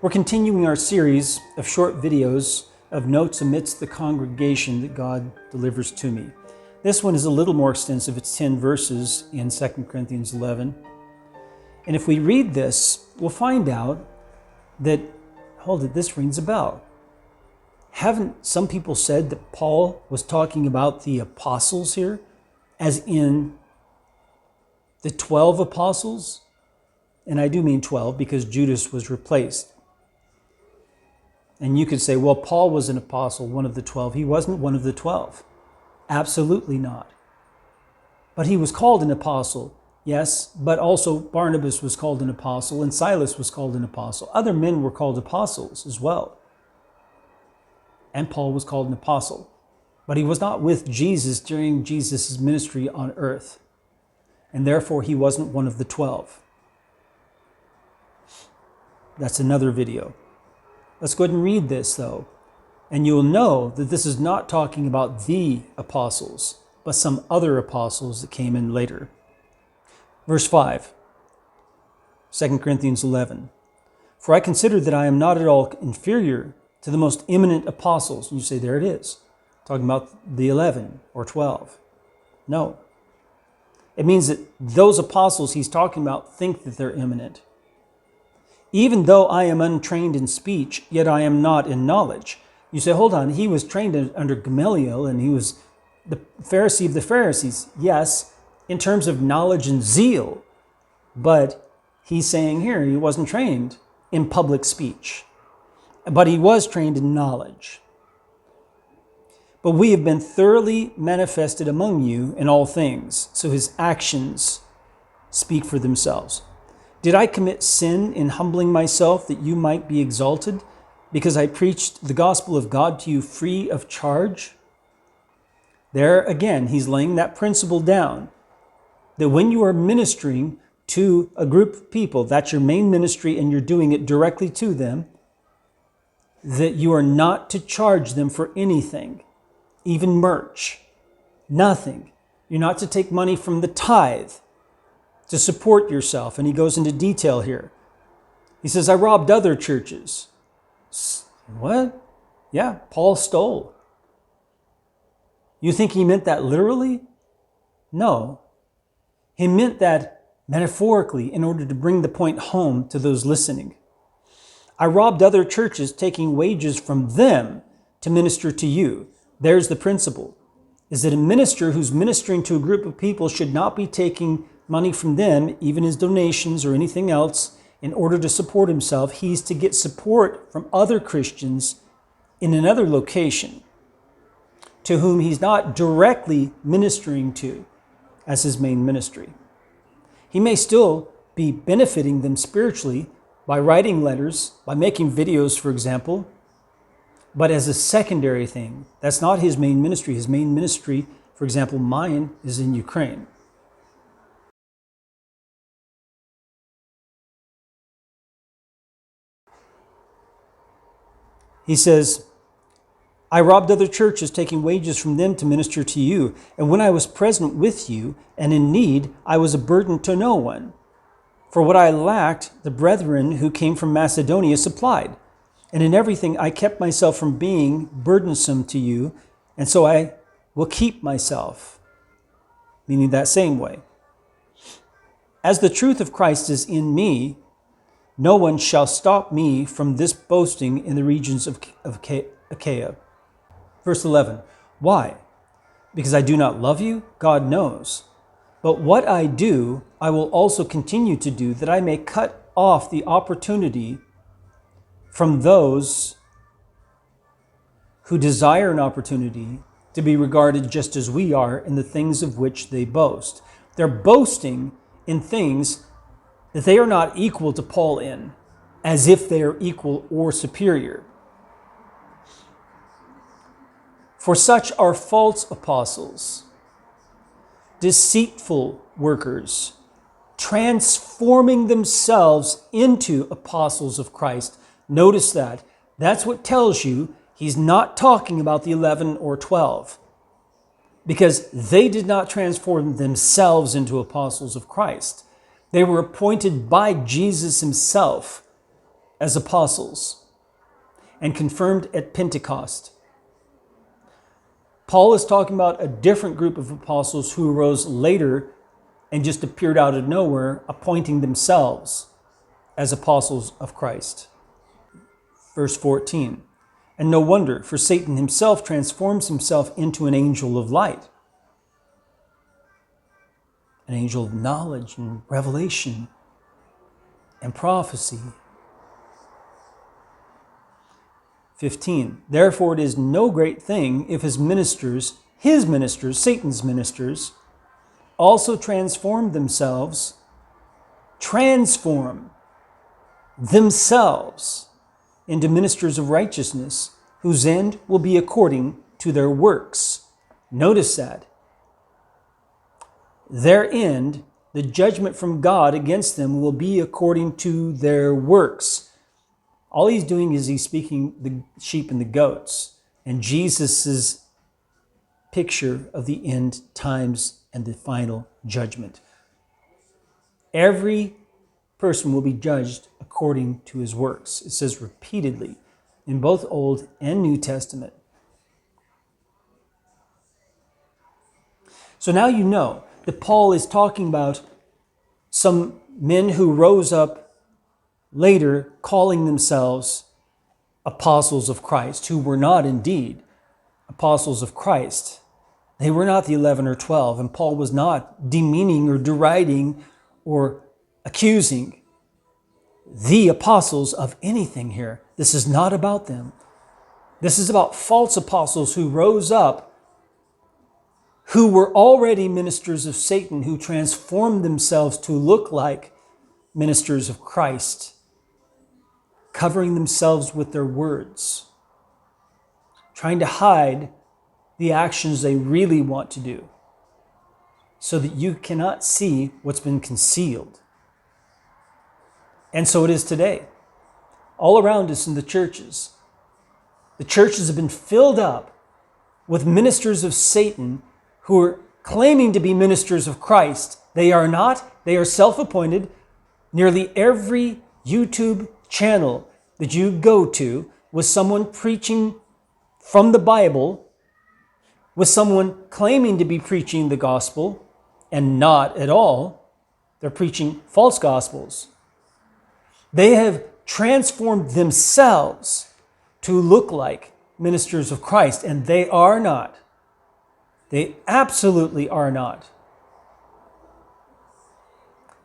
We're continuing our series of short videos of notes amidst the congregation that God delivers to me. This one is a little more extensive. It's 10 verses in 2 Corinthians 11. And if we read this, we'll find out that, this rings a bell. Haven't some people said that Paul was talking about the apostles here, as in the 12 apostles? And I do mean 12 because Judas was replaced. And you could say, well, Paul was an apostle, one of the 12. He wasn't one of the 12. Absolutely not. But he was called an apostle, yes, but also Barnabas was called an apostle and Silas was called an apostle. Other men were called apostles as well. And Paul was called an apostle. But he was not with Jesus during Jesus' ministry on earth. And therefore, he wasn't one of the 12. That's another video. Let's go ahead and read this, though. And you'll know that this is not talking about the apostles, but some other apostles that came in later. Verse 5, 2 Corinthians 11. For I consider that I am not at all inferior to the most eminent apostles. And you say, there it is. Talking about the 11 or 12. No. It means that those apostles he's talking about think that they're eminent. Even though I am untrained in speech, yet I am not in knowledge. You say, hold on, he was trained under Gamaliel and he was the Pharisee of the Pharisees. Yes, in terms of knowledge and zeal. But he's saying here he wasn't trained in public speech. But he was trained in knowledge. But we have been thoroughly manifested among you in all things. So his actions speak for themselves. Did I commit sin in humbling myself that you might be exalted, because I preached the gospel of God to you free of charge? There again, he's laying that principle down, that when you are ministering to a group of people, that's your main ministry and you're doing it directly to them, that you are not to charge them for anything, even merch, nothing. You're not to take money from the tithe to support yourself. And he goes into detail here. He says, I robbed other churches. What? Yeah, Paul stole. You think he meant that literally? No. He meant that metaphorically in order to bring the point home to those listening. I robbed other churches, taking wages from them to minister to you. There's the principle, is that a minister who's ministering to a group of people should not be taking money from them, even his donations or anything else, in order to support himself. He's to get support from other Christians in another location to whom he's not directly ministering to as his main ministry. He may still be benefiting them spiritually by writing letters, by making videos, for example, but as a secondary thing. That's not his main ministry. His main ministry, for example, mine, is in Ukraine. He says, I robbed other churches, taking wages from them to minister to you. And when I was present with you and in need, I was a burden to no one. For what I lacked, the brethren who came from Macedonia supplied. And in everything, I kept myself from being burdensome to you. And so I will keep myself, meaning that same way. As the truth of Christ is in me, no one shall stop me from this boasting in the regions of Achaia. Verse 11, why? Because I do not love you? God knows. But what I do, I will also continue to do, that I may cut off the opportunity from those who desire an opportunity to be regarded just as we are in the things of which they boast. They're boasting in things that they are not equal to Paul in, as if they are equal or superior. For such are false apostles, deceitful workers, transforming themselves into apostles of Christ. Notice that. That's what tells you he's not talking about the 11 or 12, because they did not transform themselves into apostles of Christ. They were appointed by Jesus himself as apostles and confirmed at Pentecost. Paul is talking about a different group of apostles who arose later and just appeared out of nowhere, appointing themselves as apostles of Christ. Verse 14, and no wonder, for Satan himself transforms himself into an angel of light, an angel of knowledge and revelation and prophecy. 15, therefore it is no great thing if his ministers, Satan's ministers, also transform themselves into ministers of righteousness, whose end will be according to their works. Notice that. Their end, the judgment from God against them, will be according to their works. All he's doing is he's speaking the sheep and the goats, and Jesus' picture of the end times and the final judgment. Every person will be judged according to his works. It says repeatedly in both Old and New Testament. So now you know that Paul is talking about some men who rose up later calling themselves apostles of Christ, who were not indeed apostles of Christ. They were not the 11 or 12, and Paul was not demeaning or deriding or accusing the apostles of anything here. This is not about them. This is about false apostles who rose up, who were already ministers of Satan, who transformed themselves to look like ministers of Christ, covering themselves with their words, trying to hide the actions they really want to do, so that you cannot see what's been concealed. And so it is today. All around us in the churches have been filled up with ministers of Satan who are claiming to be ministers of Christ. They are not. They are self-appointed. Nearly every YouTube channel that you go to with someone preaching from the Bible, with someone claiming to be preaching the gospel, and not at all. They're preaching false gospels. They have transformed themselves to look like ministers of Christ, and they are not. They absolutely are not.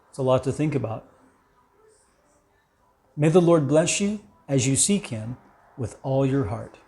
It's a lot to think about. May the Lord bless you as you seek Him with all your heart.